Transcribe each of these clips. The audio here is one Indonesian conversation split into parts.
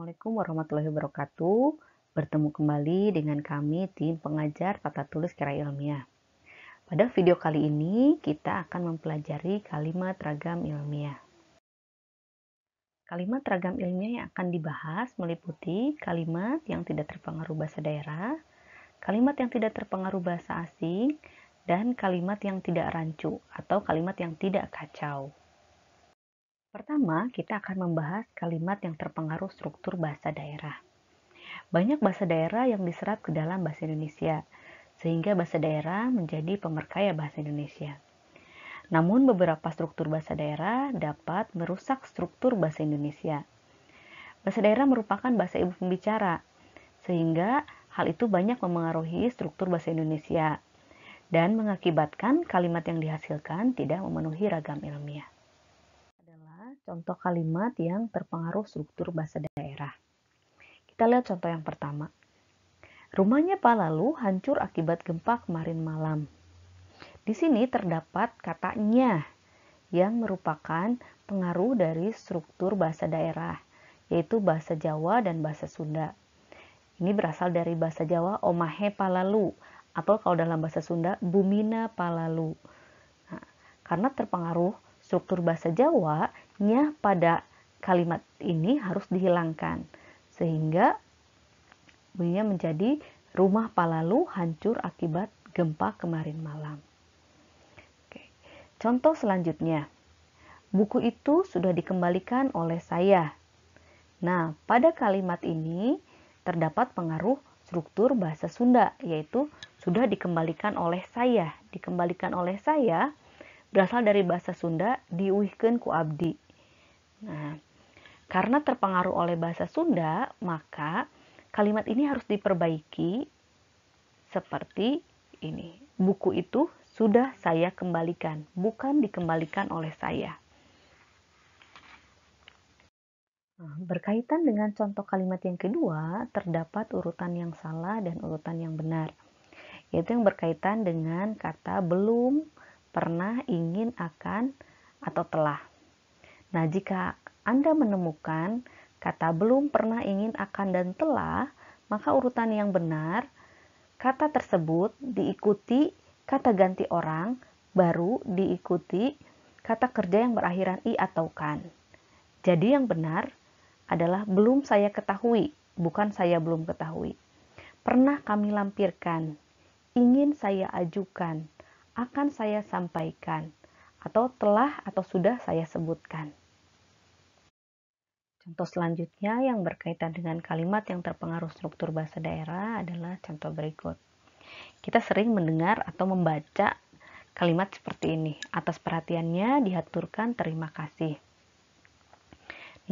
Assalamualaikum warahmatullahi wabarakatuh. Bertemu kembali dengan kami tim pengajar tata tulis kira ilmiah. Pada video kali ini kita akan mempelajari kalimat ragam ilmiah. Kalimat ragam ilmiah yang akan dibahas meliputi kalimat yang tidak terpengaruh bahasa daerah, kalimat yang tidak terpengaruh bahasa asing, dan kalimat yang tidak rancu atau kalimat yang tidak kacau. Pertama, kita akan membahas kalimat yang terpengaruh struktur bahasa daerah. Banyak bahasa daerah yang diserap ke dalam bahasa Indonesia, sehingga bahasa daerah menjadi pemerkaya bahasa Indonesia. Namun beberapa struktur bahasa daerah dapat merusak struktur bahasa Indonesia. Bahasa daerah merupakan bahasa ibu pembicara, sehingga hal itu banyak memengaruhi struktur bahasa Indonesia dan mengakibatkan kalimat yang dihasilkan tidak memenuhi ragam ilmiah. Contoh kalimat yang terpengaruh struktur bahasa daerah. Kita lihat contoh yang pertama. Rumahnya Pak Lalu hancur akibat gempa kemarin malam. Di sini terdapat kata nya yang merupakan pengaruh dari struktur bahasa daerah, yaitu bahasa Jawa dan bahasa Sunda. Ini berasal dari bahasa Jawa omahe Pak Lalu, atau kalau dalam bahasa Sunda bumina Pak Lalu. Nah, karena terpengaruh struktur bahasa Jawa, nya pada kalimat ini harus dihilangkan, sehingga bunyinya menjadi rumah Pak Lalu hancur akibat gempa kemarin malam. Oke. Contoh selanjutnya, buku itu sudah dikembalikan oleh saya. Nah, pada kalimat ini terdapat pengaruh struktur bahasa Sunda, yaitu sudah dikembalikan oleh saya. Dikembalikan oleh saya berasal dari bahasa Sunda diuihkeun ku abdi. Nah, karena terpengaruh oleh bahasa Sunda, maka kalimat ini harus diperbaiki seperti ini. Buku itu sudah saya kembalikan, bukan dikembalikan oleh saya. Nah, berkaitan dengan contoh kalimat yang kedua, terdapat urutan yang salah dan urutan yang benar, yaitu yang berkaitan dengan kata belum, pernah, ingin, akan, atau telah. Nah, jika Anda menemukan kata belum, pernah, ingin, akan, dan telah, maka urutan yang benar, kata tersebut diikuti kata ganti orang, baru diikuti kata kerja yang berakhiran i atau kan. Jadi yang benar adalah belum saya ketahui, bukan saya belum ketahui. Pernah kami lampirkan, ingin saya ajukan, akan saya sampaikan, atau telah atau sudah saya sebutkan. Contoh selanjutnya yang berkaitan dengan kalimat yang terpengaruh struktur bahasa daerah adalah contoh berikut. Kita sering mendengar atau membaca kalimat seperti ini. Atas perhatiannya dihaturkan terima kasih.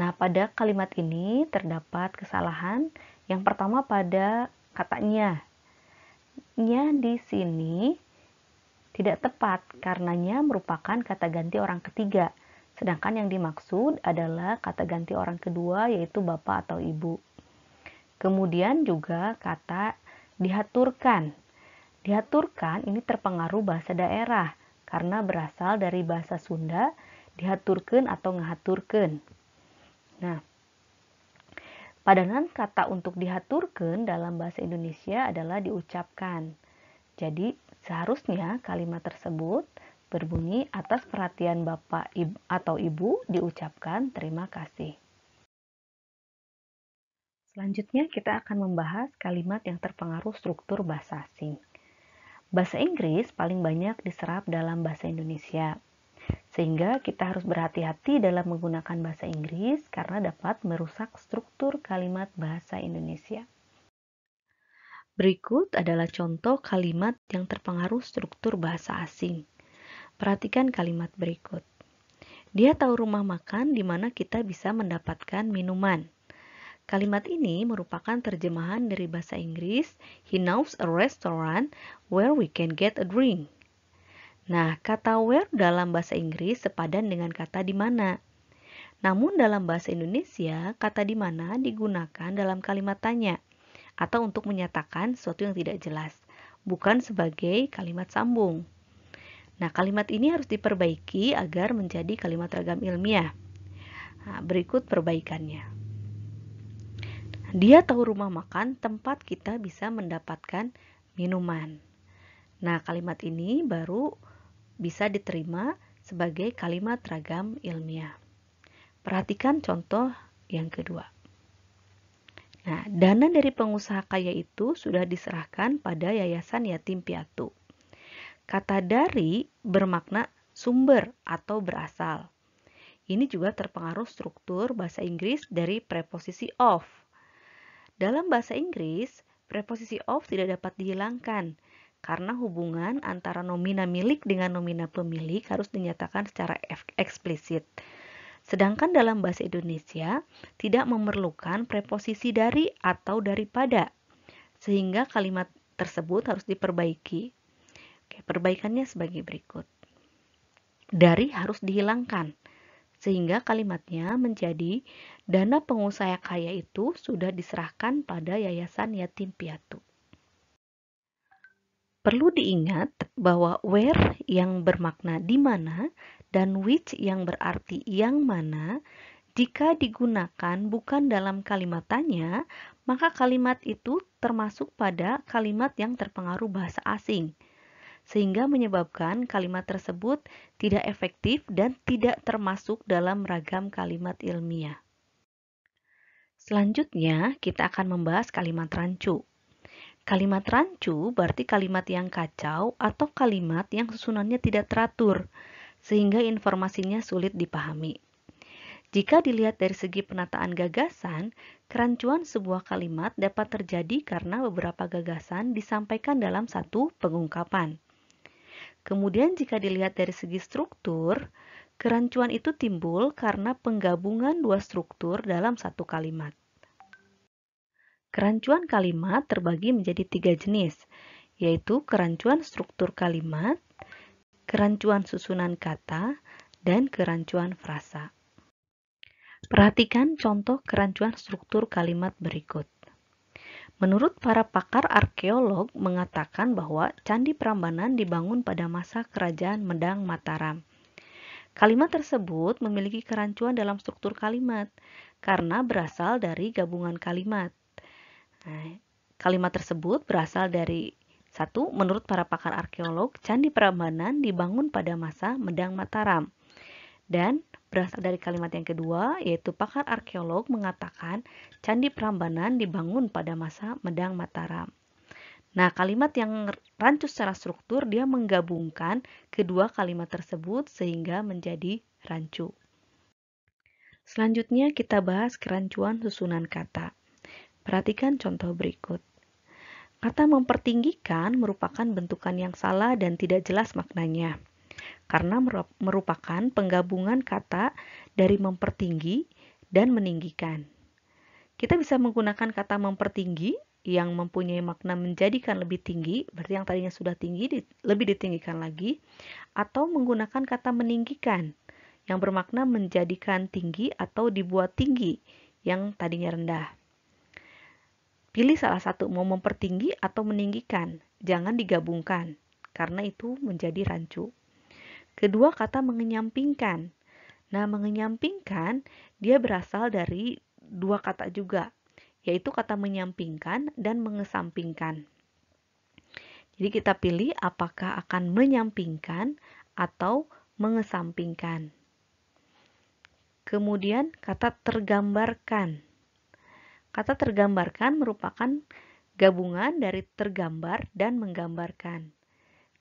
Nah, pada kalimat ini terdapat kesalahan. Yang pertama pada katanya. Nya di sini tidak tepat karena nya merupakan kata ganti orang ketiga. Sedangkan yang dimaksud adalah kata ganti orang kedua, yaitu bapak atau ibu. Kemudian juga kata dihaturkan. Dihaturkan ini terpengaruh bahasa daerah karena berasal dari bahasa Sunda dihaturkan atau ngahaturkan. Nah, padanan kata untuk dihaturkan dalam bahasa Indonesia adalah diucapkan. Jadi, seharusnya kalimat tersebut berbunyi atas perhatian Bapak atau Ibu diucapkan terima kasih. Selanjutnya kita akan membahas kalimat yang terpengaruh struktur bahasa asing. Bahasa Inggris paling banyak diserap dalam bahasa Indonesia. Sehingga kita harus berhati-hati dalam menggunakan bahasa Inggris karena dapat merusak struktur kalimat bahasa Indonesia. Berikut adalah contoh kalimat yang terpengaruh struktur bahasa asing. Perhatikan kalimat berikut. Dia tahu rumah makan di mana kita bisa mendapatkan minuman. Kalimat ini merupakan terjemahan dari bahasa Inggris, he knows a restaurant where we can get a drink. Nah, kata where dalam bahasa Inggris sepadan dengan kata di mana. Namun dalam bahasa Indonesia, kata di mana digunakan dalam kalimat tanya atau untuk menyatakan sesuatu yang tidak jelas, bukan sebagai kalimat sambung. Nah, kalimat ini harus diperbaiki agar menjadi kalimat ragam ilmiah. Nah, berikut perbaikannya. Dia tahu rumah makan tempat kita bisa mendapatkan minuman. Nah, kalimat ini baru bisa diterima sebagai kalimat ragam ilmiah. Perhatikan contoh yang kedua. Nah, dana dari pengusaha kaya itu sudah diserahkan pada Yayasan Yatim Piatu. Kata dari bermakna sumber atau berasal. Ini juga terpengaruh struktur bahasa Inggris dari preposisi of. Dalam bahasa Inggris, preposisi of tidak dapat dihilangkan karena hubungan antara nomina milik dengan nomina pemilik harus dinyatakan secara eksplisit. Sedangkan dalam bahasa Indonesia tidak memerlukan preposisi dari atau daripada, sehingga kalimat tersebut harus diperbaiki. Oke, perbaikannya sebagai berikut. Dari harus dihilangkan, sehingga kalimatnya menjadi dana pengusaha kaya itu sudah diserahkan pada Yayasan Yatim Piatu. Perlu diingat bahwa where yang bermakna di mana dan which yang berarti yang mana, jika digunakan bukan dalam kalimat tanya, maka kalimat itu termasuk pada kalimat yang terpengaruh bahasa asing, sehingga menyebabkan kalimat tersebut tidak efektif dan tidak termasuk dalam ragam kalimat ilmiah. Selanjutnya, kita akan membahas kalimat rancu. Kalimat rancu berarti kalimat yang kacau atau kalimat yang susunannya tidak teratur, sehingga informasinya sulit dipahami. Jika dilihat dari segi penataan gagasan, kerancuan sebuah kalimat dapat terjadi karena beberapa gagasan disampaikan dalam satu pengungkapan. Kemudian jika dilihat dari segi struktur, kerancuan itu timbul karena penggabungan dua struktur dalam satu kalimat. Kerancuan kalimat terbagi menjadi 3 jenis, yaitu kerancuan struktur kalimat, kerancuan susunan kata, dan kerancuan frasa. Perhatikan contoh kerancuan struktur kalimat berikut. Menurut para pakar arkeolog mengatakan bahwa Candi Prambanan dibangun pada masa Kerajaan Medang Mataram. Kalimat tersebut memiliki kerancuan dalam struktur kalimat karena berasal dari gabungan kalimat. Nah, kalimat tersebut berasal dari satu, menurut para pakar arkeolog, Candi Prambanan dibangun pada masa Medang Mataram. Dan berasal dari kalimat yang kedua, yaitu pakar arkeolog mengatakan Candi Prambanan dibangun pada masa Medang Mataram. Nah, kalimat yang rancu secara struktur, dia menggabungkan kedua kalimat tersebut sehingga menjadi rancu. Selanjutnya kita bahas kerancuan susunan kata. Perhatikan contoh berikut. Kata mempertinggikan merupakan bentukan yang salah dan tidak jelas maknanya, karena merupakan penggabungan kata dari mempertinggi dan meninggikan. Kita bisa menggunakan kata mempertinggi yang mempunyai makna menjadikan lebih tinggi, berarti yang tadinya sudah tinggi lebih ditinggikan lagi, atau menggunakan kata meninggikan yang bermakna menjadikan tinggi atau dibuat tinggi yang tadinya rendah. Pilih salah satu, mau mempertinggi atau meninggikan. Jangan digabungkan, karena itu menjadi rancu. Kedua, kata mengenyampingkan. Nah, mengenyampingkan dia berasal dari dua kata juga, yaitu kata menyampingkan dan mengesampingkan. Jadi kita pilih apakah akan menyampingkan atau mengesampingkan. Kemudian kata tergambarkan. Kata tergambarkan merupakan gabungan dari tergambar dan menggambarkan.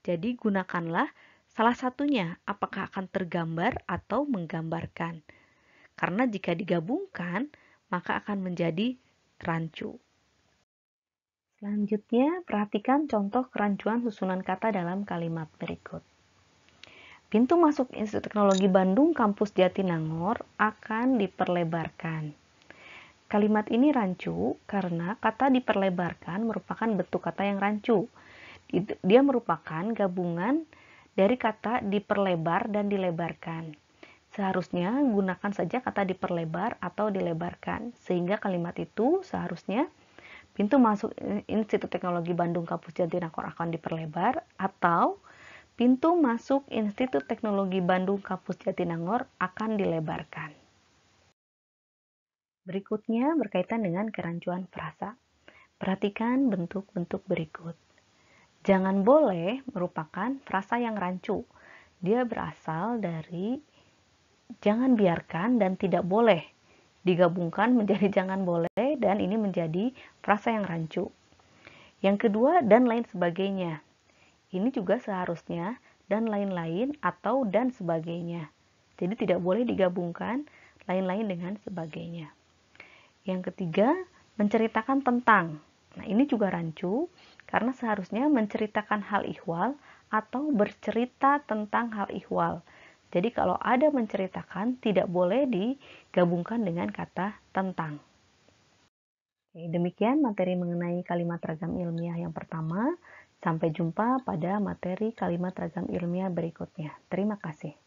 Jadi gunakanlah salah satunya, apakah akan tergambar atau menggambarkan. Karena jika digabungkan, maka akan menjadi rancu. Selanjutnya, perhatikan contoh kerancuan susunan kata dalam kalimat berikut. Pintu masuk Institut Teknologi Bandung Kampus Jatinangor akan diperlebarkan. Kalimat ini rancu karena kata diperlebarkan merupakan bentuk kata yang rancu. Dia merupakan gabungan dari kata diperlebar dan dilebarkan. Seharusnya gunakan saja kata diperlebar atau dilebarkan, sehingga kalimat itu seharusnya pintu masuk Institut Teknologi Bandung Kampus Jatinangor akan diperlebar, atau pintu masuk Institut Teknologi Bandung Kampus Jatinangor akan dilebarkan. Berikutnya berkaitan dengan kerancuan frasa. Perhatikan bentuk-bentuk berikut. Jangan boleh merupakan frasa yang rancu. Dia berasal dari jangan biarkan dan tidak boleh. Digabungkan menjadi jangan boleh dan ini menjadi frasa yang rancu. Yang kedua, dan lain sebagainya. Ini juga seharusnya dan lain-lain atau dan sebagainya. Jadi tidak boleh digabungkan lain-lain dengan sebagainya. Yang ketiga, menceritakan tentang. Nah, ini juga rancu karena seharusnya menceritakan hal ihwal atau bercerita tentang hal ihwal. Jadi kalau ada menceritakan tidak boleh digabungkan dengan kata tentang. Oke, demikian materi mengenai kalimat ragam ilmiah yang pertama. Sampai jumpa pada materi kalimat ragam ilmiah berikutnya. Terima kasih.